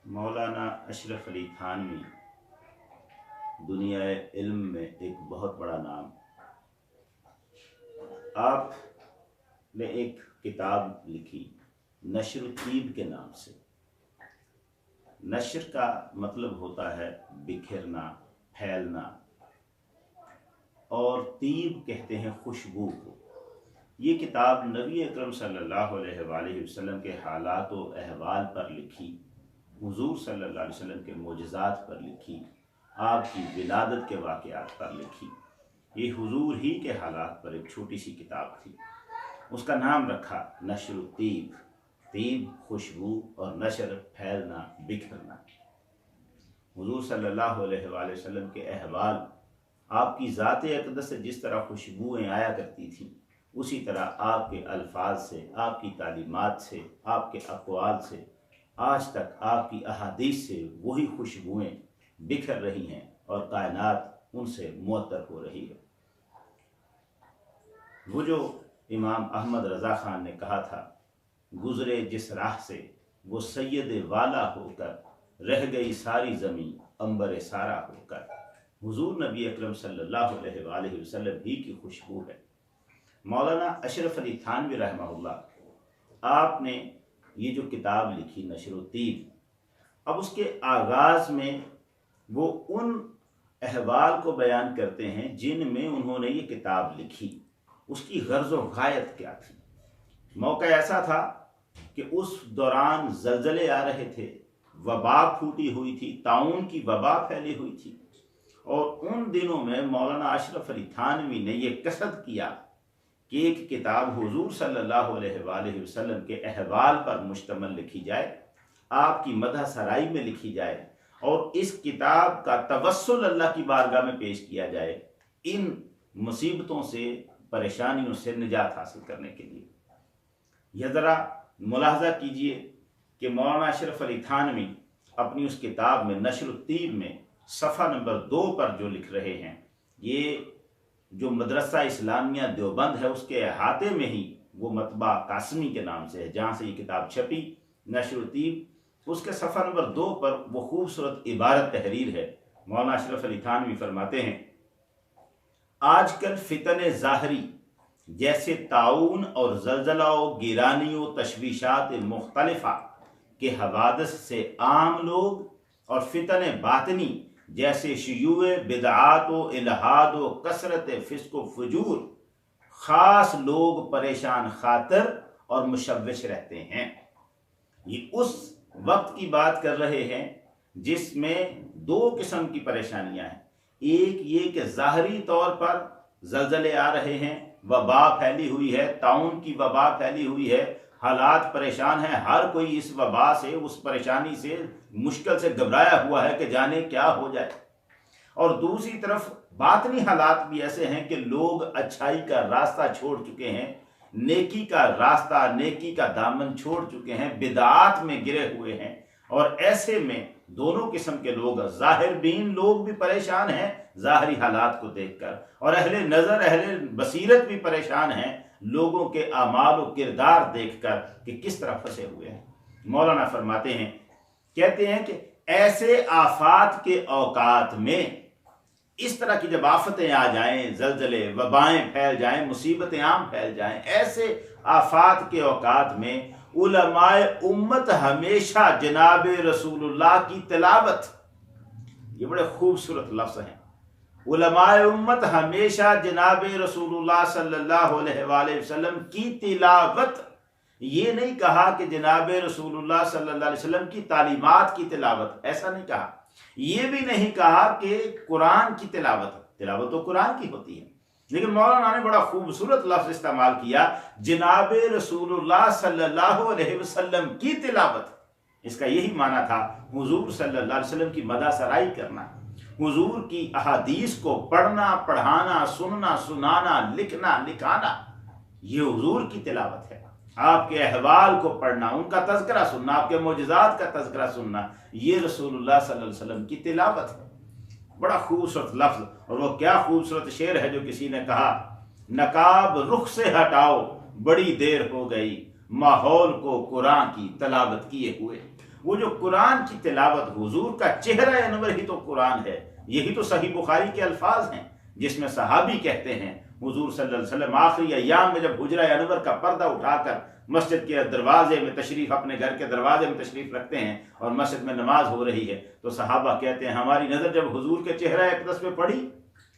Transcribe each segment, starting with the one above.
मौलाना अशरफ अली थानवी दुनिया इल्म में एक बहुत बड़ा नाम। आपने एक किताब लिखी नशर तीब के नाम से। नशर का मतलब होता है बिखरना, फैलना, और तीब कहते हैं खुशबू को। ये किताब नबी अकरम सल्लल्लाहु अलैहि वसल्लम के हालात व अहवाल पर लिखी, हुजूर सल्लल्लाहु अलैहि वसल्लम के मोजज़ात पर लिखी, आपकी विलादत के वाक़यात पर लिखी। ये हुजूर ही के हालात पर एक छोटी सी किताब थी। उसका नाम रखा नशर तीब। तीब खुशबू और नशर फैलना, बिखरना। हुजूर सल्लल्लाहु अलैहि वसल्लम के अहवाल, आपकी ज़ात अक़दस से जिस तरह खुशबुएँ आया करती थीं, उसी तरह आपके अल्फाज से, आपकी तालीमात से, आपके अक़वाल से, आज तक आपकी अहादीस से वही खुशबुएँ बिखर रही हैं और कायनात उनसे मुअत्तर हो रही है। वो जो इमाम अहमद रज़ा ख़ान ने कहा था, गुज़रे जिस राह से वो सैयद वाला होकर, रह गई सारी ज़मीं अंबर सारा होकर। हुजूर नबी अकरम सल्लल्लाहु अलैहि वसल्लम ही की खुशबू है। मौलाना अशरफ अली थानवी रहमहुल्लाह, आपने ये जो किताब लिखी नशर तीब, अब उसके आगाज़ में वो उन अहवाल को बयान करते हैं जिनमें उन्होंने ये किताब लिखी। उसकी गर्ज़ व गायत क्या थी? मौका ऐसा था कि उस दौरान ज़लज़ले आ रहे थे, वबा फूटी हुई थी, ताउन की वबा फैली हुई थी, और उन दिनों में मौलाना अशरफ अली थानवी ने यह कसद किया कि एक किताब हुजूर सल्लल्लाहु अलैहि वसल्लम के अहवाल पर मुश्तमल लिखी जाए, आपकी मदह सराई में लिखी जाए, और इस किताब का तवस्सुल अल्लाह की बारगाह में पेश किया जाए, इन मुसीबतों से, परेशानियों से निजात हासिल करने के लिए। यह ज़रा मुलाहजा कीजिए कि मौलाना अशरफ अली थानवी अपनी उस किताब में नशर तीब में सफ़ा नंबर 2 पर जो लिख रहे हैं, ये जो मदरसा इस्लामिया देवबंद है उसके अहाते में ही वो मतबा कासमी के नाम से है, जहाँ से ये किताब छपी नशर तीब। उसके सफ़ा नंबर 2 पर वो खूबसूरत इबारत तहरीर है। मौलाना अशरफ अली थानवी फरमाते हैं, आजकल फितने ज़ाहरी जैसे ताउन और ज़लज़ला व गिरानी व तशवीशात मुख्तलिफ़ा के हवादस से आम लोग, और फितने बातनी जैसे शुयूए बिदआत व इल्हाद व कसरत फिस्क व फजूर, ख़ास लोग परेशान खातर और मुशव्विश रहते हैं। ये उस वक्त की बात कर रहे हैं जिसमें 2 किस्म की परेशानियां हैं। एक ये कि ज़ाहरी तौर पर ज़लज़ले आ रहे हैं, वबा फैली हुई है, ताउन की वबा फैली हुई है, हालात परेशान हैं, हर कोई इस वबा से, उस परेशानी से, मुश्किल से घबराया हुआ है कि जाने क्या हो जाए। और दूसरी तरफ बातनी हालात भी ऐसे हैं कि लोग अच्छाई का रास्ता छोड़ चुके हैं, नेकी का रास्ता, नेकी का दामन छोड़ चुके हैं, बिदात में गिरे हुए हैं। और ऐसे में दोनों किस्म के लोग, ज़ाहिर बीन लोग भी परेशान हैं ज़ाहरी हालात को देखकर, और अहले नज़र, अहले बसीरत भी परेशान हैं लोगों के आमाल व किरदार देखकर कि किस तरह फंसे हुए हैं। मौलाना फरमाते हैं, कहते हैं कि ऐसे आफात के औकात में, इस तरह की जब आफतें आ जाएं, ज़लज़ले, वबाएं फैल जाएं, मुसीबतें आम फैल जाएं, ऐसे आफात के औकात में उलमाए उम्मत हमेशा जनाब रसूलुल्लाह की तिलावत, ये बड़े खूबसूरत लफ्ज़ हैं, उलमाए उम्मत हमेशा जनाब रसूलुल्लाह सल्लल्लाहु अलैहि वसल्लम की तिलावत। ये नहीं कहा कि जनाब रसूलुल्लाह सल्लल्लाहु अलैहि वसल्लम की तालीमात की तिलावत, ऐसा नहीं कहा। ये भी नहीं कहा कि कुरान की तिलावत, तिलावत तो कुरान की होती है, लेकिन मौलाना ने बड़ा खूबसूरत लफ्ज़ इस्तेमाल किया, जनाब रसूलुल्लाह सल्लल्लाहु अलैहि वसल्लम की तिलावत। इसका यही माना था हुजूर सल्लल्लाहु अलैहि वसल्लम की मदा सराई करना, हुजूर की अहादीस को पढ़ना, पढ़ाना, सुनना, सुनाना, लिखना, लिखाना, ये हुजूर की तिलावत है। आपके अहवाल को पढ़ना, उनका तज़किरा सुनना, आपके मोजज़ात का तज़किरा सुनना, ये रसूलुल्लाह सल्लल्लाहु अलैहि वसल्लम की तिलावत है। बड़ा खूबसूरत लफ्ज़, और वो क्या खूबसूरत शेर है जो किसी ने कहा, नकाब रुख से हटाओ बड़ी देर हो गई, माहौल को कुरान की तलावत किए हुए। वो जो कुरान की तिलावत, हुजूर का चेहरा अनवर ही तो कुरान है। यही तो सही बुखारी के अल्फाज हैं जिसमें सहाबी कहते हैं हुजूर सल्लल्लाहु अलैहि वसल्लम आखिरी अय्याम में जब हुजरा अनवर का पर्दा उठाकर मस्जिद के दरवाजे में तशरीफ, अपने घर के दरवाजे में तशरीफ रखते हैं और मस्जिद में नमाज हो रही है, तो सहाबा कहते हैं हमारी नजर जब हुजूर के चेहरा अक़दस पे पड़ी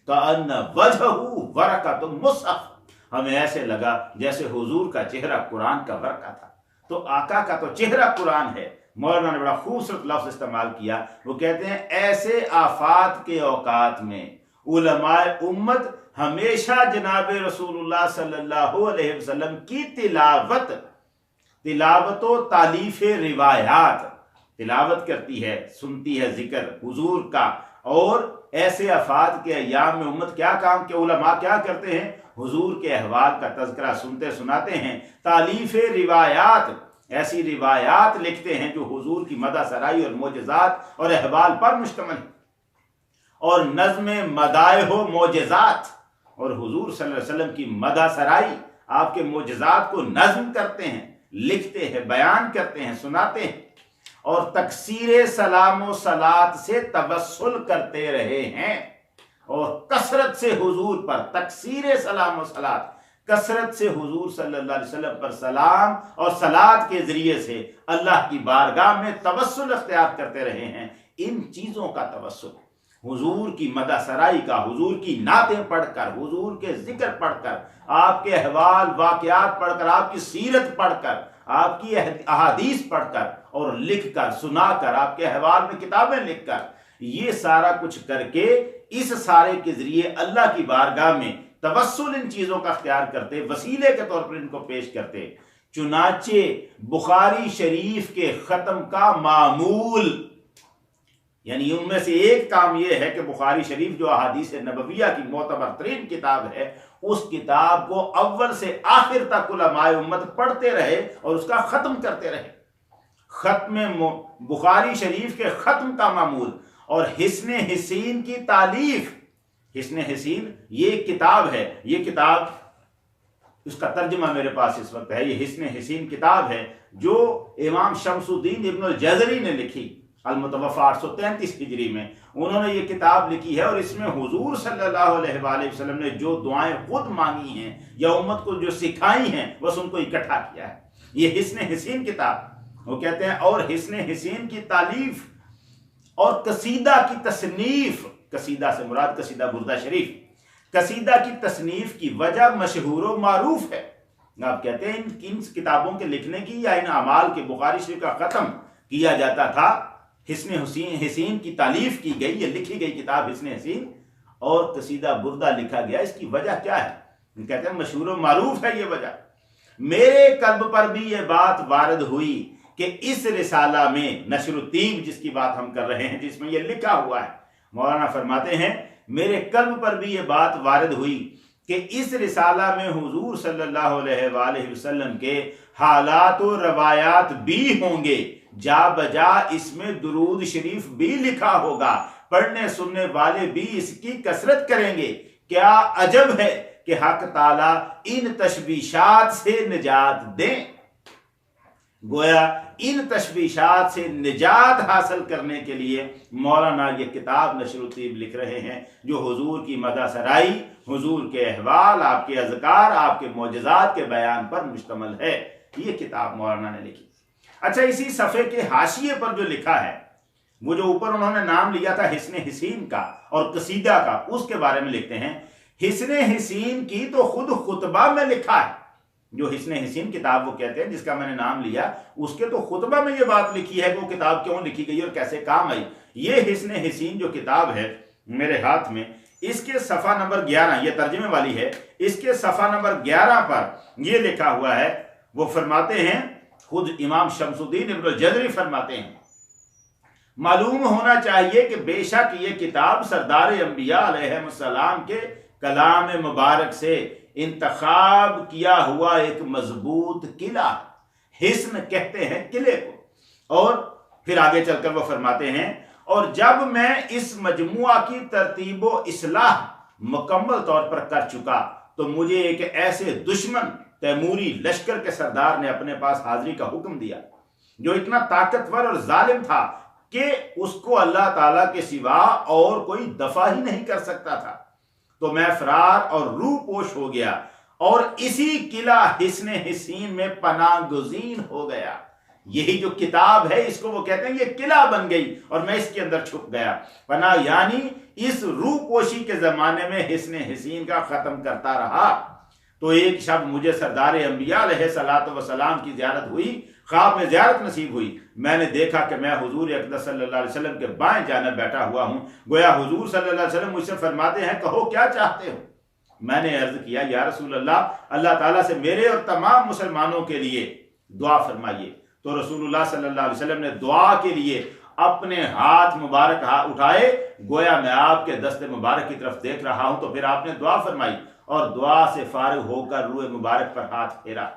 कअन्न वजहू वरक़तुम मुसहफ़, हमें ऐसे लगा जैसे हुजूर का चेहरा कुरान का वर्का था। तो आका का तो चेहरा कुरान है। मौलाना ने बड़ा खूबसूरत लफ्ज इस्तेमाल किया, वो कहते हैं ऐसे आफात के औकात में उलमाए उम्मत हमेशा जनाब रसूलुल्लाह सल्लल्लाहु अलैहि वसल्लम की तिलावतो तालीफ रिवायात तिलावत करती है, सुनती है जिक्र हुजूर का। और ऐसे आफात के अय्याम में उम्मत क्या काम के उलमा क्या करते हैं, हुजूर के अहवाल का तज़किरा सुनते सुनाते हैं, तालीफ रिवायात, ऐसी रिवायात लिखते हैं जो हुजूर की मदा सराई और मोजज़ात और अहवाल पर मुश्तमिल है। और नज़्म मदाइह मोजज़ात, और हुजूर सल्लल्लाहु अलैहि वसल्लम की मदा सराई, आपके मोजज़ात को नज़्म करते हैं, लिखते हैं, बयान करते हैं, सुनाते हैं। और तकसीर सलाम व सलात से तवस्सुल करते रहे हैं, और कसरत से हुजूर पर तकसीर सलाम व सलात, कसरत से हुजूर सल्लल्लाहु अलैहि वसल्लम पर सलाम और सलात के जरिए से अल्लाह की बारगाह में तवस्सुल इख्तियार करते रहे हैं। इन चीज़ों का तवस्सुल, हुजूर की मदा सराई का, हुजूर की नातें पढ़कर, हुजूर के जिक्र पढ़कर, आपके अहवाल वाक़यात पढ़कर, आपकी सीरत पढ़कर, आपकी अहादीस पढ़कर और लिखकर, सुनाकर, आपके अहवाल में किताबें लिखकर, ये सारा कुछ करके इस सारे के जरिए अल्लाह की बारगाह में तवस्सुल इन चीज़ों का अख्तियार करते, वसीले के तौर पर इनको पेश करते। चुनाचे बुखारी शरीफ के ख़त्म का मामूल, यानी उनमें से एक काम यह है कि बुखारी शरीफ जो अहादीस नबविया की मोतबर तरीन किताब है, उस किताब को अव्वल से आखिर तक उलमाए उम्मत पढ़ते रहे और उसका ख़त्म करते रहे। ख़त्म बुखारी शरीफ के ख़त्म का मामूल और हिस्न हिसीन की तालीफ। हिस्न हिसीन ये किताब है, ये किताब उसका तर्जुमा मेरे पास इस वक्त है। ये हिस्न हिसीन किताब है जो इमाम शमसुद्दीन इब्न अल-जज़री ने लिखी, अल-मुतवफ़ा 833 हिजरी में उन्होंने ये किताब लिखी है। और इसमें हुजूर सल्लल्लाहु अलैहि वसल्लम ने जो दुआएं खुद मांगी हैं या उम्मत को जो सिखाई हैं, बस उनको इकट्ठा किया है। ये हिस्न हिसीन किताब, वो कहते हैं, और हिस्न हिसीन की तालीफ और कसीदा की तसनीफ, कसीदा से मुराद कसीदा बुर्दा शरीफ, कसीदा की तसनीफ की वजह मशहूर व मारूफ है। आप कहते हैं इन किताबों के लिखने की या इन अमाल के बुखारी शरीफ का ख़त्म किया जाता था, हिस्न हिसीन की तालीफ की गई, ये लिखी गई किताब हिस्न हिसीन और कसीदा बुर्दा लिखा गया। इसकी वजह क्या है? कहते हैं मशहूर व मारूफ है ये वजह। मेरे कल्ब पर भी ये बात वारद हुई कि इस रिसाला में नशरुत्तीब, जिसकी बात हम कर रहे हैं, जिसमें ये लिखा हुआ है, मौलाना फरमाते हैं मेरे कल्ब पर भी ये बात वारद हुई कि इस रिसाला में हुजूर सल्लल्लाहु अलैहि वसल्लम के हालात और रवायात भी होंगे, जा बजा इसमें दुरूद शरीफ भी लिखा होगा, पढ़ने सुनने वाले भी इसकी कसरत करेंगे। क्या अजब है कि हक ताला इन तशबीशात से निजात दें। गोया इन तशबीशात से निजात हासिल करने के लिए मौलाना ये किताब नशरुत्तीब लिख रहे हैं, जो हुजूर की मदा सराई, हुजूर के अहवाल, आपके अज़कार, आपके मोजज़ात के बयान पर मुश्तमिल है। ये किताब मौलाना ने लिखी। अच्छा, इसी सफ़े के हाशिए पर जो लिखा है, वो जो ऊपर उन्होंने नाम लिया था हिस्न हिसीन का और कसीदा का, उसके बारे में लिखते हैं हिस्न हिसीन की तो खुद खुतबा में लिखा है। जो हिस्न हिसीन किताब वो कहते हैं जिसका मैंने नाम लिया, उसके तो खुतबा में ये बात लिखी है कि वो किताब क्यों लिखी गई और कैसे काम आई। ये हिस्न हिसीन जो किताब है मेरे हाथ में, इसके सफ़ा नंबर 11, ये तर्जुमे वाली है, इसके सफ़ा नंबर 11 पर ये लिखा हुआ है। वो फरमाते हैं, खुद इमाम शमसुद्दीन इब्न अल-जज़री फरमाते हैं, मालूम होना चाहिए कि बेशक ये किताब सरदार अंबिया अलैहिस्सलाम के कलाम मुबारक से इंतखाब किया हुआ एक मजबूत किला, हिस्न कहते हैं किले को। और फिर आगे चलकर वो फरमाते हैं, और जब मैं इस मजमुआ की तरतीबो इस्लाह मुकम्मल तौर पर कर चुका, तो मुझे एक ऐसे दुश्मन तैमूरी लश्कर के सरदार ने अपने पास हाजिरी का हुक्म दिया जो इतना ताकतवर और जालिम था कि उसको अल्लाह ताला के सिवा और कोई दफा ही नहीं कर सकता था। तो मैं फरार और रूपोश हो गया और इसी किला हिस्ने हिसीन में पनाह गुज़ीन हो गया। यही जो किताब है इसको वो कहते हैं ये किला बन गई और मैं इसके अंदर छुप गया। पनाह यानी इस रूपोशी के जमाने में हिस्ने हिसीन का खत्म करता रहा। तो एक शब मुझे सरदार अंबिया अलैहिस्सलातु वस्सलाम की ज़ियारत हुई, ख्वाब में ज़ियारत नसीब हुई। मैंने देखा कि मैं हुजूर अक़दस सल्लल्लाहु अलैहि वसल्लम के बाएं जानिब बैठा हुआ हूँ। गोया हुजूर सल्लल्लाहु अलैहि वसल्लम मुझसे फरमाते हैं, कहो क्या चाहते हो। मैंने अर्ज किया, या रसूल अल्लाह, अल्लाह ताला से मेरे और तमाम मुसलमानों के लिए दुआ फरमाइए। तो रसूलुल्लाह सल्लल्लाहु अलैहि वसल्लम ने दुआ के लिए अपने हाथ मुबारक उठाए, गोया मैं आपके दस्ते मुबारक की तरफ देख रहा हूं। तो फिर आपने दुआ फरमाई और दुआ से फारिग होकर रूए मुबारक पर हाथ फेरा।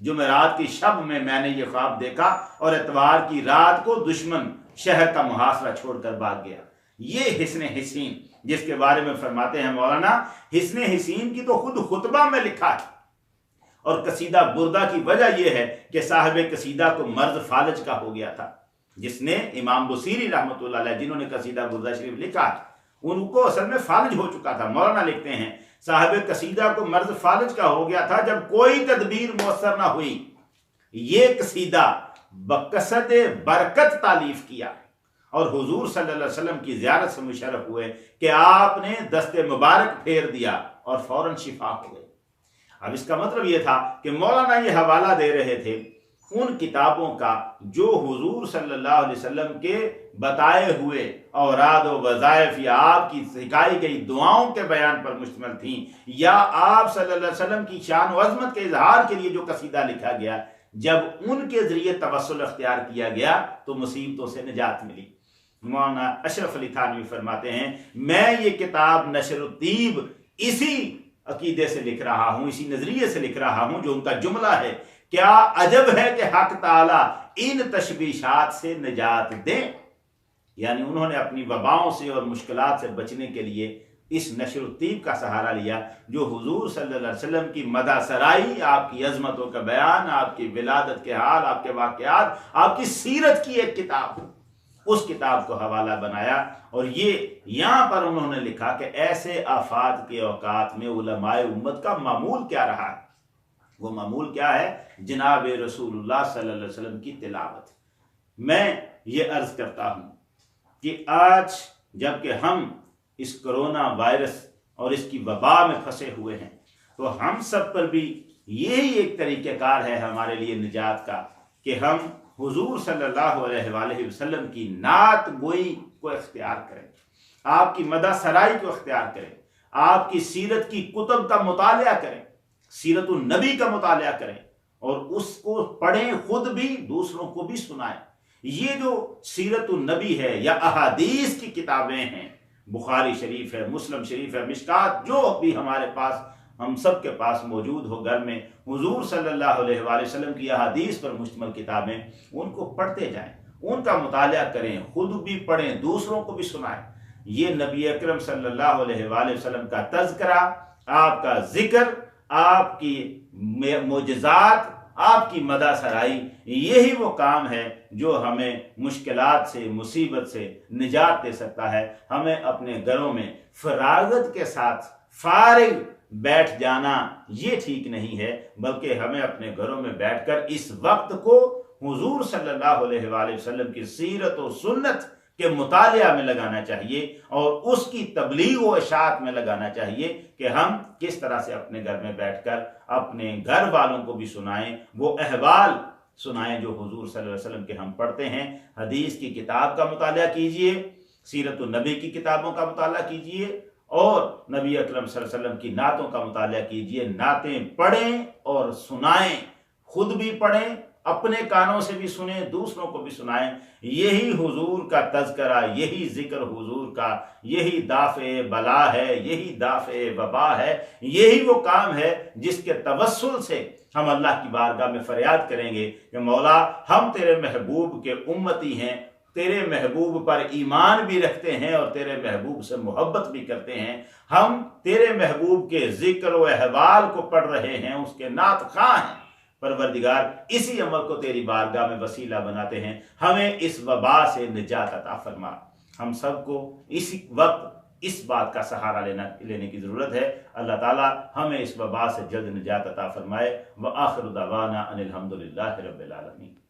जुमेरात की शब में मैंने ये ख्वाब देखा और एतवार की रात को दुश्मन शहर का मुहासरा छोड़कर भाग गया। ये हिस्ने हिसीन जिसके बारे में फरमाते हैं मौलाना, हिस्ने हिसीन की तो खुद खुतबा में लिखा है। और कसीदा बुर्दा की वजह यह है कि साहिब कसीदा को मर्ज फालज का हो गया था, जिसने इमाम बुसीरी रहमतुल्लाह अलैह जिन्होंने कसीदा बुर्दा शरीफ लिखा उनको असल में फालज हो चुका था। मौलाना लिखते हैं साहिब कसीदा को मर्ज फालज का हो गया था जब कोई तदबीर मुयस्सर ना हुई। ये कसीदा बकसद बरकत तालीफ किया और हुजूर सल्लल्लाहु अलैहि वसल्लम की ज़ियारत से मुशर्रफ हुए कि आपने दस्ते मुबारक फेर दिया और फौरन शिफा हो गई। अब इसका मतलब यह था कि मौलाना ये हवाला दे रहे थे उन किताबों का जो हुजूर सल्लल्लाहु अलैहि वसल्लम के बताए हुए औराद व वज़ाइफ या आपकी सिखाई गई दुआओं के बयान पर मुश्तमिल थी, या आप सल्लल्लाहु अलैहि वसल्लम की शान व अज़मत के इजहार के लिए जो कसीदा लिखा गया, जब उनके जरिए तवस्सुल अख्तियार किया गया तो मुसीबतों से निजात मिली। मौलाना अशरफ अली थानवी फरमाते हैं, मैं ये किताब नशरुत्तीब इसी अकीदे से लिख रहा हूँ, इसी नजरिए से लिख रहा हूँ जो उनका जुमला है, क्या अजब है कि हक ताला इन तशबीशात से निजात दें। यानी उन्होंने अपनी वबाओं से और मुश्किलात से बचने के लिए इस नशरुत्तीब का सहारा लिया जो हुजूर सल्लल्लाहु अलैहि वसल्लम की मदा सराई, आपकी अजमतों का बयान, आपकी विलादत के हाल, आपके वाक़यात, आपकी सीरत की एक किताब, उस किताब को हवाला बनाया। और ये यहाँ पर उन्होंने लिखा कि ऐसे आफात के औकात में उलमाए उम्मत का मामूल क्या रहा है। वो मामूल क्या है? जनाब रसूलुल्लाह सल्लल्लाहु अलैहि वसल्लम की तिलावत। मैं ये अर्ज करता हूँ कि आज जबकि हम इस कोरोना वायरस और इसकी वबा में फंसे हुए हैं, तो हम सब पर भी यही एक तरीक़ेकार है हमारे लिए निजात का कि हम हुजूर सल्लल्लाहु अलैहि वसल्लम की नात गोई को इख्तियार करें, आपकी मदा सराई को इख्तियार करें, आपकी सीरत की कुतुब का मुतालिया करें, सीरतुन नबी का मुतालिया करें और उसको पढ़ें, खुद भी दूसरों को भी सुनाएं। ये जो सीरतुन नबी है या अहादीस की किताबें हैं, बुखारी शरीफ है, मुस्लिम शरीफ है, मिशकात, जो भी हमारे पास हम सब के पास मौजूद हो घर में हुजूर सल्लल्लाहु अलैहि वसल्लम की अहादीस पर मुश्तमिल किताबें, उनको पढ़ते जाएं, उनका मुतालिया करें, खुद भी पढ़ें, दूसरों को भी सुनाएं। ये नबी अकरम सल्लल्लाहु अलैहि वसल्लम का तज़किरा, आपका जिक्र, आपकी मोजज़ात, आपकी मदा सराई, यही वो काम है जो हमें मुश्किलात से, मुसीबत से निजात दे सकता है। हमें अपने घरों में फरागत के साथ फारिग बैठ जाना ये ठीक नहीं है, बल्कि हमें अपने घरों में बैठकर इस वक्त को हुजूर सल्लल्लाहु अलैहि वसल्लम की सीरत और सुन्नत के मुतालिया में लगाना चाहिए और उसकी तबलीग व इशाअत में लगाना चाहिए कि हम किस तरह से अपने घर में बैठकर अपने घर वालों को भी सुनाएं, वो अहवाल सुनाएं जो हुजूर सल्लल्लाहु अलैहि वसल्लम के हम पढ़ते हैं। हदीस की किताब का मुतालिया कीजिए, सीरतुन नबी की किताबों का मुतालिया कीजिए और नबी अकरम सल्लल्लाहु अलैहि वसल्लम की नातों का मुतालिया कीजिए। नातें पढ़ें और सुनाएं, खुद भी पढ़ें, अपने कानों से भी सुने, दूसरों को भी सुनाएं। यही हुजूर का तज़किरा, यही जिक्र हुजूर का, यही दाफ़े बला है, यही दाफ़े वबा है, यही वो काम है जिसके तवस्सुल से हम अल्लाह की बारगाह में फरियाद करेंगे कि मौला हम तेरे महबूब के उम्मती हैं, तेरे महबूब पर ईमान भी रखते हैं और तेरे महबूब से मोहब्बत भी करते हैं। हम तेरे महबूब के जिक्र व अहवाल को पढ़ रहे हैं, उसके नात खां हैं। پروردگار اسی عمل کو تیری بارگاہ میں وسیلہ بناتے ہیں، ہمیں اس وبا سے نجات عطا فرما۔ ہم سب کو اسی وقت اس بات کا سہارا لینے کی ضرورت ہے۔ اللہ تعالیٰ ہمیں اس وبا سے جلد نجات عطا فرمائے۔ وآخر دعوانا ان الحمد للہ رب العالمین۔